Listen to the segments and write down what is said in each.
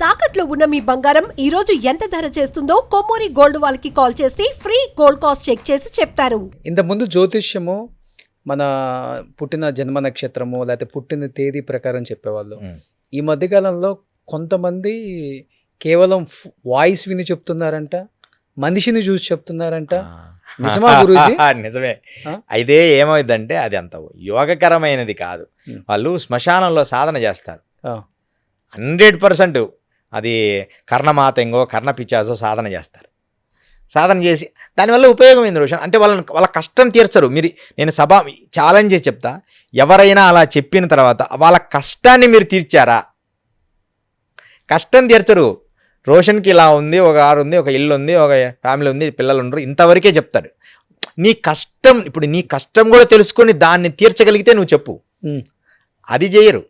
తాకట్లో ఉన్న మీ బంగారం ఈ రోజు ఎంత ధర చేస్తుందో కొమ్మూరి గోల్డ్ వాళ్ళకి కాల్ చేసి ఫ్రీ గోల్డ్ కాస్ట్ చెక్ చేసి చెప్తారు. ఇంతకుముందు జ్యోతిష్యము మన పుట్టిన జన్మ నక్షత్రము లేకపోతే పుట్టిన తేదీ ప్రకారం చెప్పేవాళ్ళు. ఈ మధ్యకాలంలో కొంతమంది కేవలం వాయిస్ విని చెప్తున్నారంట, మనిషిని చూసి చెప్తున్నారంట. నిజమా గురూజీ? నిజమే. అయితే ఏమైందంటే అది అంత యోగకరమైనది కాదు. వాళ్ళు శ్మశానంలో సాధన చేస్తారు. 100% అది కర్ణమాతంగో కర్ణపిచాసో సాధన చేస్తారు. సాధన చేసి దానివల్ల ఉపయోగం ఏంది రోషన్ అంటే వాళ్ళ కష్టం తీర్చరు. నేను ఛాలెంజ్ చేసి చెప్తా, ఎవరైనా అలా చెప్పిన తర్వాత వాళ్ళ కష్టాన్ని మీరు తీర్చారా? కష్టం తీర్చరు. రోషన్కి ఇలా ఉంది, ఒక కారు ఉంది, ఒక ఇల్లు ఉంది, ఒక ఫ్యామిలీ ఉంది, పిల్లలు ఉండరు, ఇంతవరకే చెప్తాడు. ఇప్పుడు నీ కష్టం కూడా తెలుసుకొని దాన్ని తీర్చగలిగితే నువ్వు చెప్పు. అది చేయరు.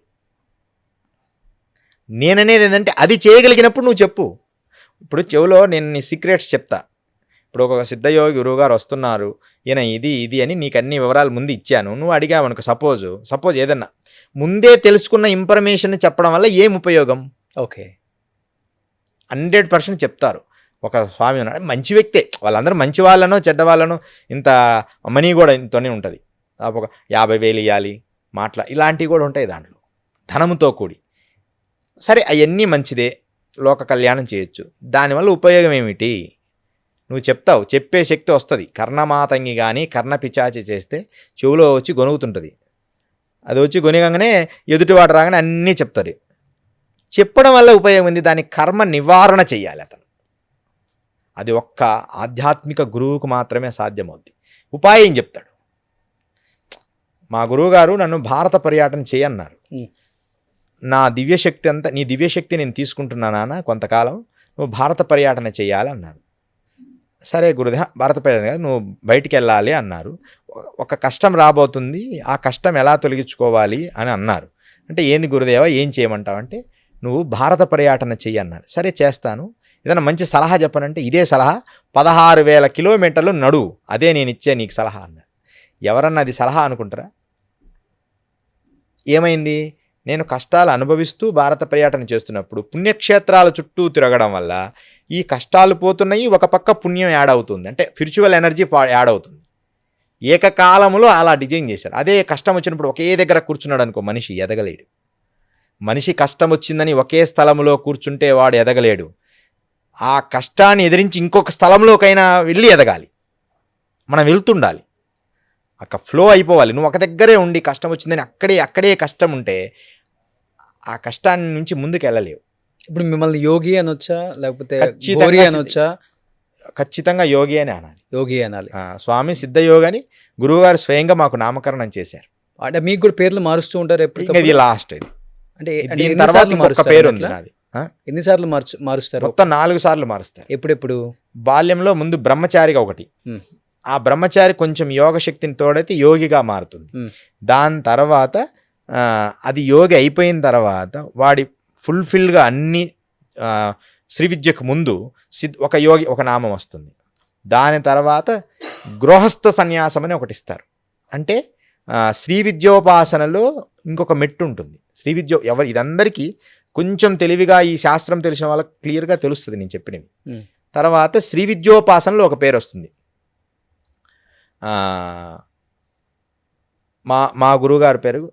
నేననేది ఏంటంటే అది చేయగలిగినప్పుడు నువ్వు చెప్పు. ఇప్పుడు చెవులో నేను నీ సీక్రెట్స్ చెప్తా. ఇప్పుడు ఒక సిద్ధయోగి గురువుగారు వస్తున్నారు, ఈయన ఇది అని నీకు అన్ని వివరాలు ముందు ఇచ్చాను. నువ్వు అడిగావు అనుకో, సపోజ్ ఏదన్నా ముందే తెలుసుకున్న ఇన్ఫర్మేషన్ చెప్పడం వల్ల ఏం ఉపయోగం? ఓకే, 100% చెప్తారు. ఒక స్వామి ఉన్నాడు, మంచి వ్యక్తే, వాళ్ళందరూ మంచి వాళ్ళనో చెడ్డ వాళ్ళనో ఇంత మనీ కూడా ఇంతనే ఉంటుంది. ఒక 50,000 ఇవ్వాలి ఇలాంటివి కూడా ఉంటాయి దాంట్లో, ధనముతో కూడి. సరే, అవన్నీ మంచిదే, లోక కళ్యాణం చేయొచ్చు. దానివల్ల ఉపయోగం ఏమిటి? నువ్వు చెప్తావు, చెప్పే శక్తి వస్తుంది. కర్ణమాతంగి కానీ కర్ణపిచాచి చేస్తే చెవులో వచ్చి గొనుగుతుంటుంది. అది వచ్చి గొనిగంగానే ఎదుటివాడు రాగానే అన్నీ చెప్తుంది. చెప్పడం వల్ల ఉపయోగం ఉంది. దాని కర్మ నివారణ చెయ్యాలి అతను. అది ఒక్క ఆధ్యాత్మిక గురువుకు మాత్రమే సాధ్యమవుద్ది. ఉపాయం చెప్తాడు. మా గురువుగారు నన్ను భారత పర్యటన చేయన్నారు. నీ దివ్యశక్తి నేను తీసుకుంటున్నానా కొంతకాలం, నువ్వు భారత పర్యటన చేయాలన్నారు. సరే గురుదేవ, భారత పర్యటన కాదు, నువ్వు బయటికి వెళ్ళాలి అన్నారు. ఒక కష్టం రాబోతుంది, ఆ కష్టం ఎలా తొలగించుకోవాలి అని అన్నారు. అంటే ఏంది గురుదేవ, ఏం చేయమంటావు అంటే, నువ్వు భారత పర్యటన చెయ్యి అన్నారు. సరే చేస్తాను, ఏదైనా మంచి సలహా చెప్పనంటే ఇదే సలహా, 16,000 కిలోమీటర్లు నడువు, అదే నేను ఇచ్చే నీకు సలహా అన్నాడు. ఎవరన్నా అది సలహా అనుకుంటారా? ఏమైంది? నేను కష్టాలు అనుభవిస్తూ భారత పర్యటన చేస్తున్నప్పుడు పుణ్యక్షేత్రాల చుట్టూ తిరగడం వల్ల ఈ కష్టాలు పోతున్నాయి, ఒక పక్క పుణ్యం యాడ్ అవుతుంది, అంటే స్పిరిచువల్ ఎనర్జీ యాడ్ అవుతుంది. ఏకకాలంలో అలా డిజైన్ చేశారు. అదే కష్టం వచ్చినప్పుడు ఒకే దగ్గర కూర్చున్నాడు అనుకో, మనిషి ఎదగలేడు. మనిషి కష్టం వచ్చిందని ఒకే స్థలంలో కూర్చుంటే వాడు ఎదగలేడు. ఆ కష్టాన్ని ఎదిరించి ఇంకొక స్థలంలోకైనా వెళ్ళి ఎదగాలి. మనం వెళ్తుండాలి, అక్కడ ఫ్లో అయిపోవాలి. నువ్వు ఒక దగ్గరే ఉండి కష్టం వచ్చిందని అక్కడే కష్టం ఉంటే ఆ కష్టాన్ని నుంచి ముందుకు వెళ్ళలేవు. ఇప్పుడు మిమ్మల్ని యోగి అనొచ్చా లేకపోతే గోరి అనొచ్చా? ఖచ్చితంగా యోగి అని అనాలి. యోగి అనాలి. స్వామి సిద్ధయోగి అని గురువుగారు స్వయంగా మాకు నామకరణం చేశారు. అంటే మీకు కూడా పేర్లు మారుస్తూ ఉంటారు ఎప్పుడు? ఇది లాస్ట్. ఇది దీని తర్వాత ఇంకొక పేరు ఉంది నాది. ఎన్నిసార్లు మారుస్తారు? మొత్తం 4 సార్లు మారుస్తారు. ఎప్పుడెప్పుడు? బాల్యంలో ముందు బ్రహ్మచారిగా ఒకటి, ఆ బ్రహ్మచారి కొంచెం యోగ శక్తిని తోడైతే యోగిగా మారుతుంది. దాని తర్వాత అది యోగి అయిపోయిన తర్వాత వాడి ఫుల్ఫిల్గా అన్ని శ్రీ విద్యకు ముందు ఒక యోగి ఒక నామం వస్తుంది. దాని తర్వాత గృహస్థ సన్యాసం అని ఒకటి ఇస్తారు. అంటే శ్రీ విద్యోపాసనలో ఇంకొక మెట్టు ఉంటుంది. శ్రీ విద్య ఇదందరికీ కొంచెం తెలివిగా ఈ శాస్త్రం తెలిసిన వాళ్ళకి క్లియర్గా తెలుస్తుంది నేను చెప్పినవి. తర్వాత శ్రీ విద్యోపాసనలో ఒక పేరు వస్తుంది. మా గురువుగారి పేరు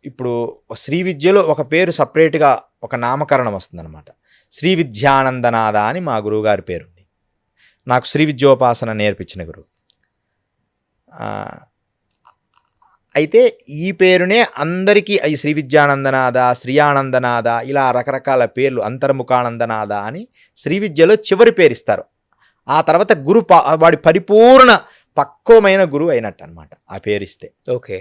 ఇప్పుడు శ్రీ విద్యలో ఒక పేరు సపరేట్గా ఒక నామకరణం వస్తుందన్నమాట. శ్రీ విద్యానందనాథ అని మా గురువుగారి పేరుంది. నాకు శ్రీ విద్యోపాసన నేర్పించిన గురువు. అయితే ఈ పేరునే అందరికీ ఈ శ్రీ విద్యానందనాథ, శ్రీయానందనాథ ఇలా రకరకాల పేర్లు, అంతర్ముఖానందనాథ అని శ్రీ విద్యలో చివరి పేరు ఇస్తారు. ఆ తర్వాత వాడి పరిపూర్ణ పక్వమైన గురువు అయినట్టు అనమాట ఆ పేరు ఇస్తే. ఓకే,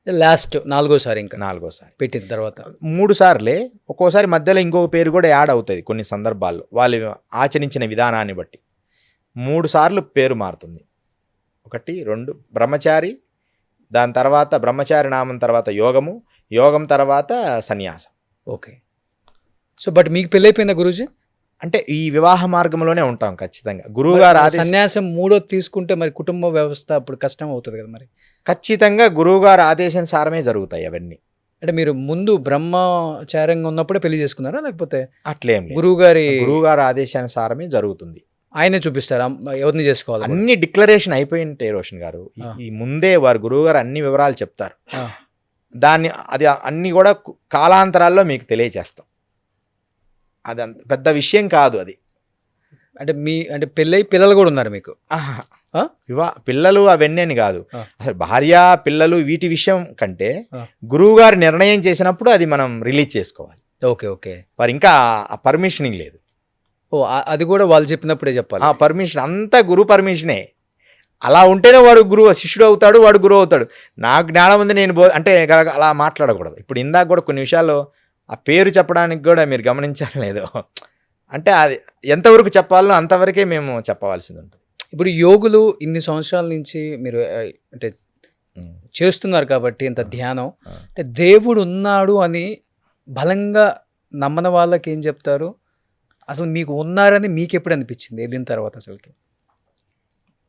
లాస్ట్ 4వ సారి, ఇంకా 4వ సారి పెట్టిన తర్వాత 3 సార్లే. ఒక్కోసారి మధ్యలో ఇంకొక పేరు కూడా యాడ్ అవుతుంది కొన్ని సందర్భాల్లో, వాళ్ళు ఆచరించిన విధానాన్ని బట్టి 3 సార్లు పేరు మారుతుంది. 1, 2 బ్రహ్మచారి, దాని తర్వాత బ్రహ్మచారి నామం తర్వాత యోగం తర్వాత సన్యాసం. ఓకే. సో బట్ మీకు పెళ్ళైపోయిందా గురూజీ? అంటే ఈ వివాహ మార్గంలోనే ఉంటాం ఖచ్చితంగా. గురువుగారు సన్యాసం 3వ తీసుకుంటే మరి కుటుంబ వ్యవస్థ అప్పుడు కష్టం అవుతుంది కదా మరి? ఖచ్చితంగా గురువుగారు ఆదేశానుసారమే జరుగుతాయి అవన్నీ. అంటే మీరు ముందు బ్రహ్మచార్యంగా ఉన్నప్పుడే పెళ్లి చేసుకున్నారా, లేకపోతే అట్లేం లేదు. గురువు గారి గురువుగారి ఆదేశానుసారమే జరుగుతుంది. ఆయనే చూపిస్తారు ఎవరిని చేసుకోవాలి కూడా? అన్ని డిక్లరేషన్ అయిపోయి ఉంటాయి రోషన్ గారు. ఈ ముందే వారు గురువుగారు అన్ని వివరాలు చెప్తారు. ఆ, దాన్ని అది అన్ని కూడా కాలాంతరాల్లో మీకు తెలియచేస్తాం. అది అంత పెద్ద విషయం కాదు అది. అంటే పెళ్ళై పిల్లలు కూడా ఉన్నారు మీకు? ఆహా. ఆ? పిల్లలు అవన్నీ అని కాదు. ఆ. అసలు భార్య పిల్లలు వీటి విషయం కంటే ఆ. గురువు గారు నిర్ణయం చేసినప్పుడు అది మనం రిలీజ్ చేసుకోవాలి. Okay okay. వారు ఇంకా పర్మిషనింగ్ లేదు. ఓ అది కూడా వాళ్ళు చెప్పినప్పుడే చెప్పాలి. ఆ పర్మిషన్ అంతా గురు పర్మిషనే. అలా ఉంటేనే వాడు గురువు శిష్యుడు అవుతాడు, వాడు గురువు అవుతాడు. నాకు జ్ఞానం ఉంది నేను అంటే అలా మాట్లాడకూడదు. ఇప్పుడు ఇందాక కూడా కొన్ని విషయాల్లో ఆ పేరు చెప్పడానికి కూడా మీరు గమనించాలి లేదు, అంటే అది ఎంతవరకు చెప్పాలో అంతవరకే మేము చెప్పవలసింది ఉంటుంది. ఇప్పుడు యోగులు ఇన్ని సంవత్సరాల నుంచి మీరు అంటే చేస్తున్నారు కాబట్టి ఇంత ధ్యానం, అంటే దేవుడు ఉన్నాడు అని బలంగా నమ్మని వాళ్ళకి ఏం చెప్తారు? అసలు మీకు ఉన్నారని మీకు ఎప్పుడు అనిపించింది వెళ్ళిన తర్వాత? అసలుకి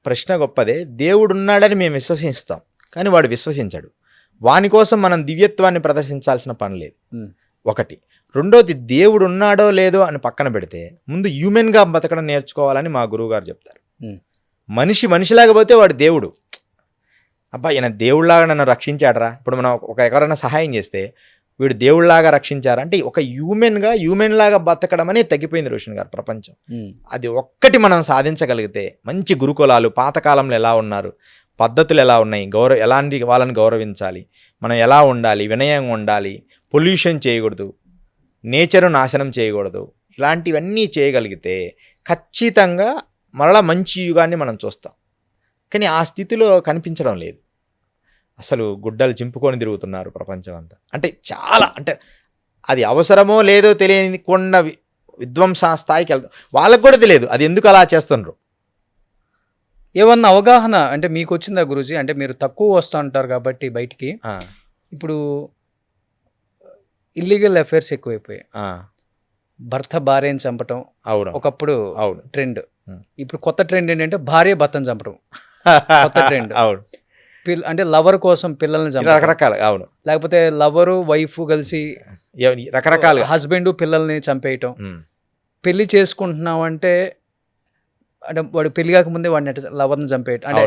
ప్రశ్న గొప్పదే. దేవుడు ఉన్నాడని మేము విశ్వసిస్తాం, కానీ వాడు విశ్వసించాడు. వాని కోసం మనం దివ్యత్వాన్ని ప్రదర్శించాల్సిన పని లేదు. ఒకటి. రెండోది, దేవుడు ఉన్నాడో లేదో అని పక్కన పెడితే ముందు హ్యూమెన్గా బతకడం నేర్చుకోవాలని మా గురువుగారు చెప్తారు. మనిషి మనిషిలాగా పోతే వాడు దేవుడు. అబ్బా ఈయన దేవుడిలాగా నన్ను రక్షించాడరా. ఇప్పుడు మనం ఎవరైనా సహాయం చేస్తే వీడు దేవుడిలాగా రక్షించారా అంటే ఒక హ్యూమెన్ లాగా బతకడం అనేది తగ్గిపోయింది రోషన్ గారు ప్రపంచం. అది ఒక్కటి మనం సాధించగలిగితే, మంచి గురుకులాలు పాతకాలంలో ఎలా ఉన్నారు, పద్ధతులు ఎలా ఉన్నాయి, ఎలాంటి వాళ్ళని గౌరవించాలి, మనం ఎలా ఉండాలి, వినయంగా ఉండాలి, పొల్యూషన్ చేయకూడదు, నేచరు నాశనం చేయకూడదు, ఇలాంటివన్నీ చేయగలిగితే ఖచ్చితంగా మరలా మంచి యుగాన్ని మనం చూస్తాం. కానీ ఆ స్థితిలో కనిపించడం లేదు. అసలు గుడ్డలు చింపుకొని తిరుగుతున్నారు ప్రపంచం అంతా. అంటే చాలా, అంటే అది అవసరమో లేదో తెలియని కొండ విధ్వంస స్థాయికి వెళ్తాం. వాళ్ళకు కూడా తెలియదు అది ఎందుకు అలా చేస్తున్నారు. ఏమన్నా అవగాహన అంటే మీకు వచ్చిందా గురూజీ? అంటే మీరు తక్కువ వస్తూ ఉంటారు కాబట్టి బయటికి. ఇప్పుడు ఇల్లీగల్ అఫైర్స్ ఎక్కువైపోయాయి. భర్త భార్యని చంపటం ఒకప్పుడు ట్రెండ్. ఇప్పుడు కొత్త ట్రెండ్ ఏంటంటే భార్య భర్తను చంపడం కొత్త ట్రెండ్. అంటే లవర్ కోసం పిల్లల్ని చంపడం రకరకాల. అవును. లేకపోతే లవరు వైఫ్ కలిసి రకరకాల హస్బెండ్ పిల్లల్ని చంపేయటం. పెళ్లి చేసుకుంటున్నాం అంటే వాడు పెళ్లి కాకముందే వాడిని లవర్ని చంపేయటం, అంటే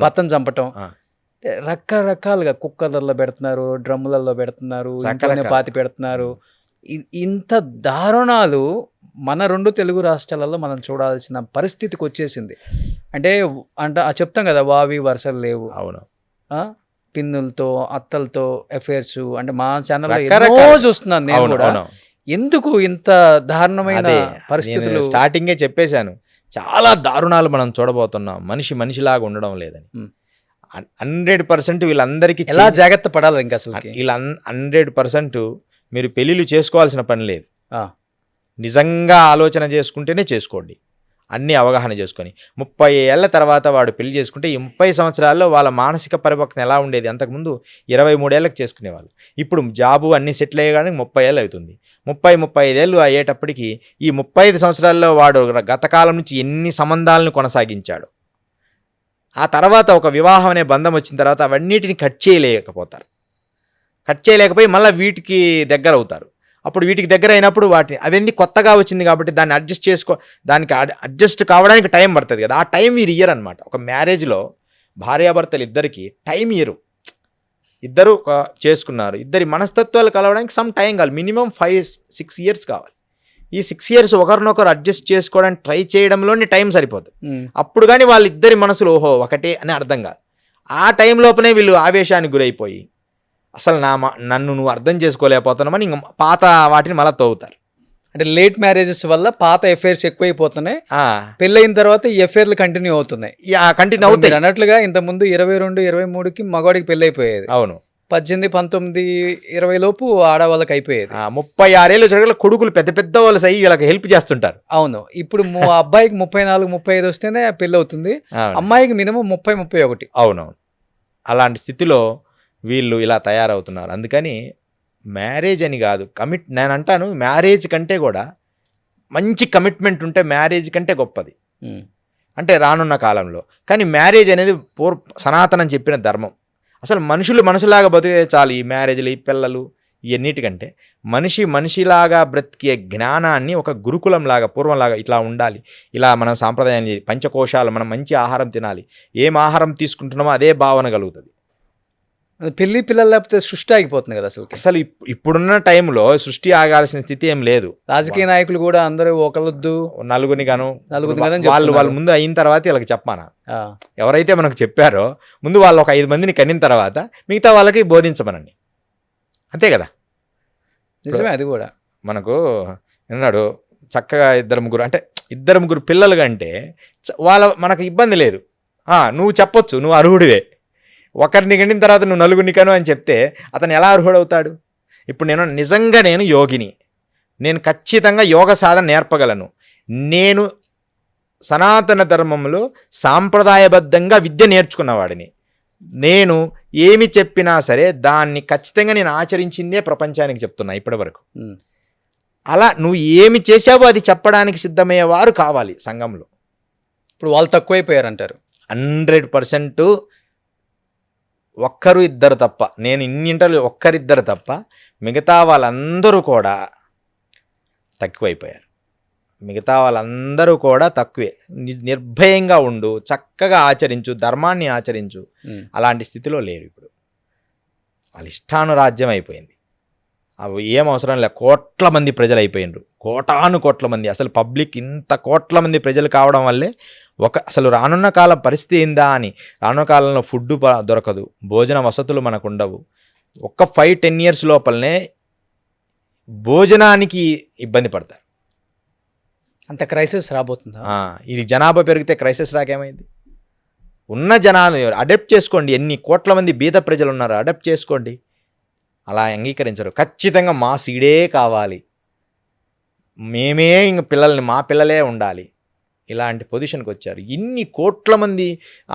భర్తను చంపటం. రకరకాలుగా కుక్కర్లలో పెడుతున్నారు, డ్రమ్ములలో పెడుతున్నారు, ఇంట్లోనే పాతి పెడుతున్నారు. ఇంత దారుణాలు మన 2 తెలుగు రాష్ట్రాలలో మనం చూడాల్సిన పరిస్థితికి వచ్చేసింది. అంటే చెప్తాం కదా, వావి వరుసలు లేవు. అవును. పిన్నులతో అత్తలతో అఫైర్స్. అంటే మా ఛానల్లో చూస్తున్నాను నేను కూడా. ఎందుకు ఇంత దారుణమైన పరిస్థితులు? స్టార్టింగే చెప్పేశాను, చాలా దారుణాలు మనం చూడబోతున్నాం. మనిషిలాగా ఉండడం లేదని. 100% వీళ్ళందరికీ ఎలా జాగ్రత్త పడాలి ఇంకా అసలు? వీళ్ళ 100% మీరు పెళ్ళిళ్ళు చేసుకోవాల్సిన పని లేదు. నిజంగా ఆలోచన చేసుకుంటేనే చేసుకోండి, అన్ని అవగాహన చేసుకొని. 30 ఏళ్ల తర్వాత వాడు పెళ్లి చేసుకుంటే ఈ 30 సంవత్సరాల్లో వాళ్ళ మానసిక పరిపక్వత ఎలా ఉండేది? అంతకుముందు 23 ఏళ్ళకి చేసుకునేవాళ్ళు. ఇప్పుడు జాబు అన్ని సెటిల్ అయ్యడానికి 30 ఏళ్ళు అవుతుంది. 35 ఏళ్ళు అయ్యేటప్పటికి ఈ 35 సంవత్సరాల్లో వాడు గతకాలం నుంచి ఎన్ని సంబంధాలను కొనసాగించాడు. ఆ తర్వాత ఒక వివాహం అనే బంధం వచ్చిన తర్వాత అవన్నిటిని కట్ చేయలేకపోయి మళ్ళీ వీటికి దగ్గర అవుతారు. అప్పుడు వీటికి దగ్గర అయినప్పుడు అవన్నీ కొత్తగా వచ్చింది కాబట్టి దాన్ని దానికి అడ్జస్ట్ కావడానికి టైం పడుతుంది కదా. ఆ టైం వీరు ఇయ్యరు అనమాట. ఒక మ్యారేజ్లో భార్యాభర్తలు ఇద్దరికి టైం ఇయ్యరు. ఇద్దరు చేసుకున్నారు, ఇద్దరి మనస్తత్వాలు కలవడానికి సమ్ టైం కావాలి. మినిమం 5-6 ఇయర్స్ కావాలి. ఈ 6 ఇయర్స్ ఒకరినొకరు అడ్జస్ట్ చేసుకోవడానికి ట్రై చేయడంలోనే టైం సరిపోతుంది. అప్పుడు కానీ వాళ్ళిద్దరి మనసులు ఓహో ఒకటే అని అర్థం కాదు. ఆ టైం లోపనే వీళ్ళు ఆవేశానికి గురైపోయి అసలు నన్ను నువ్వు అర్థం చేసుకోలేకపోతున్నామని ఇంక పాత వాటిని మళ్ళీ తవ్వుతారు. అంటే లేట్ మ్యారేజెస్ వల్ల పాత ఎఫైర్స్ ఎక్కువైపోతున్నాయి. పెళ్ళైన తర్వాత ఈ ఎఫైర్లు కంటిన్యూ అవుతున్నాయి. అన్నట్లుగా ఇంతకుముందు 22-23కి మగవాడికి పెళ్ళి అయిపోయేది. అవును. 18, 19, 20 లోపు ఆడవాళ్ళకి అయిపోయేది. 36 ఏళ్ళు జరగల కొడుకులు పెద్ద వాళ్ళు సై వీళ్ళకి హెల్ప్ చేస్తుంటారు. అవును. ఇప్పుడు అబ్బాయికి 34-35 వస్తేనే పెళ్ళి అవుతుంది, అమ్మాయికి మినిమం 30-31. అవునవును. అలాంటి స్థితిలో వీళ్ళు ఇలా తయారవుతున్నారు. అందుకని మ్యారేజ్ అని కాదు, నేను అంటాను మ్యారేజ్ కంటే కూడా మంచి కమిట్మెంట్ ఉంటే మ్యారేజ్ కంటే గొప్పది అంటే రానున్న కాలంలో. కానీ మ్యారేజ్ అనేది సనాతనం చెప్పిన ధర్మం. అసలు మనుషులాగా బతికే చాలు. ఈ మ్యారేజ్లు, ఈ పిల్లలు, ఇవన్నిటికంటే మనిషిలాగా బ్రతికే జ్ఞానాన్ని ఒక గురుకులంలాగా పూర్వంలాగా ఇట్లా ఉండాలి, ఇలా మనం సాంప్రదాయాన్ని పంచకోశాలు మనం మంచి ఆహారం తినాలి, ఏం ఆహారం తీసుకుంటున్నామో అదే భావన కలుగుతుంది. పెళ్లి పిల్లలు లేకపోతే సృష్టి ఆగిపోతుంది కదా అసలు. అసలు ఇప్పుడున్న టైంలో సృష్టి ఆగాల్సిన స్థితి ఏం లేదు. రాజకీయ నాయకులు కూడా అందరూ ఒకళ్ళొద్దు నలుగురిని గాను వాళ్ళు చెప్తున్నారు. ముందు అయిన తర్వాత వీళ్ళకి చెప్పానా, ఆ, ఎవరైతే మనకు చెప్పారో ముందు వాళ్ళు ఒక 5 మందిని కనిన తర్వాత మిగతా వాళ్ళకి బోధించమనండి, అంతే కదా. నిజమే అది కూడా. మనకు విన్నాడు చక్కగా 2-3 అంటే 2-3 పిల్లలు కంటే మనకు ఇబ్బంది లేదు. నువ్వు చెప్పొచ్చు, నువ్వు అర్హుడివే. ఒకరిని గండిన తర్వాత నువ్వు నలుగురిని కను అని చెప్తే అతను ఎలా అర్హుడవుతాడు? ఇప్పుడు నేను యోగిని, నేను ఖచ్చితంగా యోగ సాధన నేర్పగలను, నేను సనాతన ధర్మంలో సాంప్రదాయబద్ధంగా విద్య నేర్చుకున్నవాడిని, నేను ఏమి చెప్పినా సరే దాన్ని ఖచ్చితంగా నేను ఆచరించిందే ప్రపంచానికి చెప్తున్నా ఇప్పటి వరకు. అలా నువ్వు ఏమి చేసావో అది చెప్పడానికి సిద్ధమయ్యేవారు కావాలి సంఘంలో. ఇప్పుడు వాళ్ళు తక్కువైపోయారంటారు. 100% ఒక్కరు ఇద్దరు తప్ప, నేను ఇన్నింటలు ఒక్కరిద్దరు తప్ప మిగతా వాళ్ళందరూ కూడా తక్కువైపోయారు. మిగతా వాళ్ళందరూ కూడా తక్కువే. నిర్భయంగా ఉండు, చక్కగా ఆచరించు, ధర్మాన్ని ఆచరించు, అలాంటి స్థితిలో లేరు ఇప్పుడు. వాళ్ళ ఇష్టానురాజ్యం అయిపోయింది. అవి ఏం అవసరం లేదు. కోట్ల మంది ప్రజలు అయిపోయినరు, కోట్ల మంది. అసలు పబ్లిక్ ఇంత కోట్ల మంది ప్రజలు కావడం వల్లే అసలు రానున్న కాలం పరిస్థితి ఏందా అని. రానున్న కాలంలో ఫుడ్ దొరకదు, భోజన వసతులు మనకు ఉండవు. 5-10 years లోపలనే భోజనానికి ఇబ్బంది పడతారు. అంత క్రైసిస్ రాబోతుందా? ఇది జనాభా పెరిగితే క్రైసిస్ రాకేమైంది? ఉన్న జనాలు అడాప్ట్ చేసుకోండి. ఎన్ని కోట్ల మంది బీద ప్రజలు ఉన్నారు, అడాప్ట్ చేసుకోండి. అలా అంగీకరించరు. ఖచ్చితంగా మా సీడే కావాలి, మేమే ఇంక పిల్లల్ని మా పిల్లలే ఉండాలి, ఇలాంటి పొజిషన్కి వచ్చారు. ఎన్ని కోట్ల మంది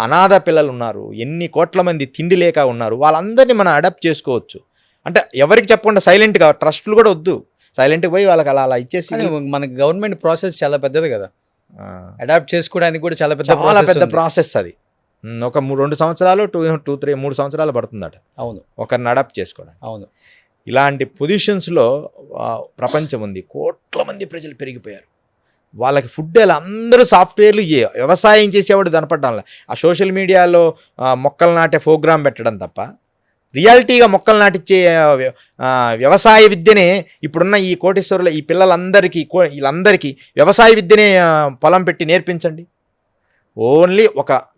అనాథ పిల్లలు ఉన్నారు, ఎన్ని కోట్ల మంది తిండి లేక ఉన్నారు. వాళ్ళందరినీ మనం అడాప్ట్ చేసుకోవచ్చు. అంటే ఎవరికి చెప్పకుండా సైలెంట్గా, ట్రస్టులు కూడా వద్దు, సైలెంట్గా పోయి వాళ్ళకి అలా ఇచ్చేసి. మనకి గవర్నమెంట్ ప్రాసెస్ చాలా పెద్దది కదా, అడాప్ట్ చేసుకోవడానికి కూడా చాలా పెద్ద ప్రాసెస్ అది. ఒక 2 సంవత్సరాలు 3 సంవత్సరాలు పడుతుందట. అవును, ఒకరిని అడాప్ట్ చేసుకోవడానికి. అవును. ఇలాంటి పొజిషన్స్లో ప్రపంచం ఉంది. కోట్ల మంది ప్రజలు పెరిగిపోయారు. వాళ్ళకి ఫుడ్ ఎలా, అందరూ సాఫ్ట్వేర్లు, వ్యవసాయం చేసేవాడు కనపడడం. ఆ సోషల్ మీడియాలో మొక్కలు నాటే ప్రోగ్రాం పెట్టడం తప్ప రియాలిటీగా మొక్కలు నాటిచ్చే వ్యవసాయ విద్యనే ఇప్పుడున్న ఈ కోటీశ్వరుల ఈ వీళ్ళందరికీ వ్యవసాయ విద్యనే పొలం పెట్టి నేర్పించండి. ఓన్లీ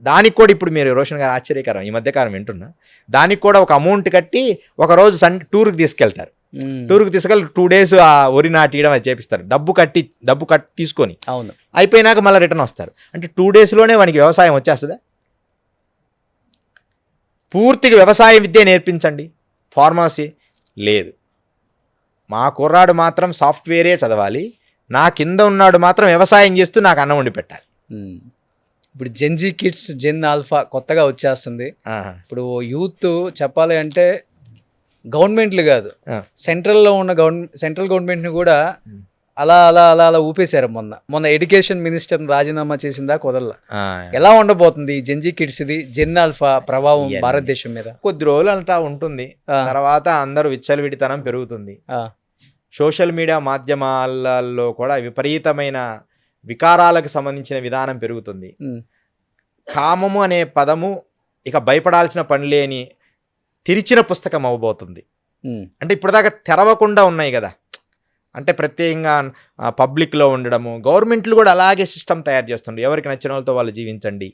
దానికి కూడా ఇప్పుడు మీరు రోషన్ గారు ఆశ్చర్యకరం, ఈ మధ్యకాలం వింటున్నా, దానికి కూడా ఒక అమౌంట్ కట్టి ఒకరోజు టూర్కి తీసుకెళ్తారు. టూర్కి తీసుకెళ్ళి 2 days ఆ వరి నాటియడం అది చేపిస్తారు. డబ్బు కట్టి తీసుకొని అవును, అయిపోయినాక మళ్ళీ రిటర్న్ వస్తారు. అంటే 2 daysలోనే వానికి వ్యవసాయం వచ్చేస్తుందా? పూర్తిగా వ్యవసాయ విద్య నేర్పించండి. ఫార్మసీ లేదు, మా కుర్రాడు మాత్రం సాఫ్ట్వేరే చదవాలి, నా కింద ఉన్నాడు మాత్రం వ్యవసాయం చేస్తూ నాకు అన్నం వండి పెట్టాలి. ఇప్పుడు జెన్జీ కిడ్స్, జెన్ ఆల్ఫా కొత్తగా వచ్చేస్తుంది. ఇప్పుడు యూత్ చెప్పాలి అంటే గవర్నమెంట్లు కాదు, సెంట్రల్లో ఉన్న సెంట్రల్ గవర్నమెంట్ని కూడా అలా అలా అలా అలా ఊపేశారు. మొన్న ఎడ్యుకేషన్ మినిస్టర్ రాజీనామా చేసిందా కుదరలా. ఎలా ఉండబోతుంది జెన్జీ కిడ్స్ ఇది, జెన్ ఆల్ఫా ప్రభావం భారతదేశం మీద? కొద్ది రోజులు అంటా ఉంటుంది, తర్వాత అందరూ విచ్చలవిడితనం పెరుగుతుంది. సోషల్ మీడియా మాధ్యమాలలో కూడా విపరీతమైన వికారాలకు సంబంధించిన విధానం పెరుగుతుంది. కామము అనే పదము ఇక భయపడాల్సిన పని లేని తెరిచిన పుస్తకం అవ్వబోతుంది. అంటే ఇప్పటిదాకా తెరవకుండా ఉన్నాయి కదా, అంటే ప్రత్యేకంగా పబ్లిక్లో ఉండడము. గవర్నమెంట్లు కూడా అలాగే సిస్టమ్ తయారు చేస్తుండే, ఎవరికి నచ్చిన వాళ్ళతో వాళ్ళు జీవించండి,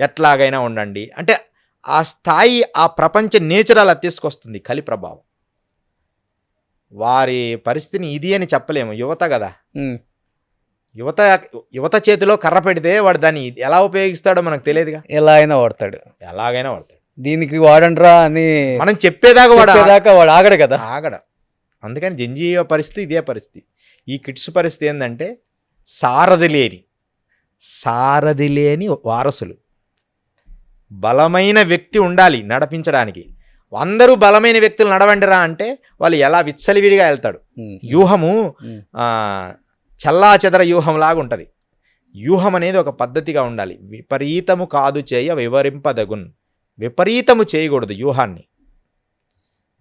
ఎట్లాగైనా ఉండండి. అంటే ఆ స్థాయి, ఆ ప్రపంచ నేచర్ అలా తీసుకొస్తుంది కలి ప్రభావం. వారి పరిస్థితిని ఇది అని చెప్పలేము. యువత కదా, యువత చేతిలో కర్ర పెడితే వాడు దాన్ని ఎలా ఉపయోగిస్తాడో మనకు తెలియదుగా. ఎలాగైనా వాడతాడు. దీనికి వాడండ్రా అని మనం చెప్పేదాకా వాడు ఆగడు కదా, ఆగడ. అందుకని జెన్జీ పరిస్థితి ఇదే పరిస్థితి. ఈ కిడ్స్ పరిస్థితి ఏంటంటే సారథి లేని వారసులు. బలమైన వ్యక్తి ఉండాలి నడిపించడానికి. అందరూ బలమైన వ్యక్తులు నడవండిరా అంటే వాళ్ళు ఎలా విచ్చలివిడిగా వెళ్తాడు. వ్యూహము చల్లా చెదర వ్యూహం లాగా ఉంటుంది. వ్యూహం అనేది ఒక పద్ధతిగా ఉండాలి. విపరీతము కాదు చేయ వివరింపదగున్, విపరీతము చేయకూడదు వ్యూహాన్ని.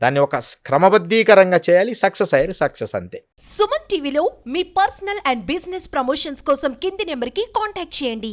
దాన్ని ఒక క్రమబద్ధీకరంగా చేయాలి, సక్సెస్ అయ్యారు, సక్సెస్ అంతే. సుమన్ టీవీలో మీ పర్సనల్ అండ్ బిజినెస్ ప్రమోషన్స్ కోసం కింది నెంబర్కి కాంటాక్ట్ చేయండి.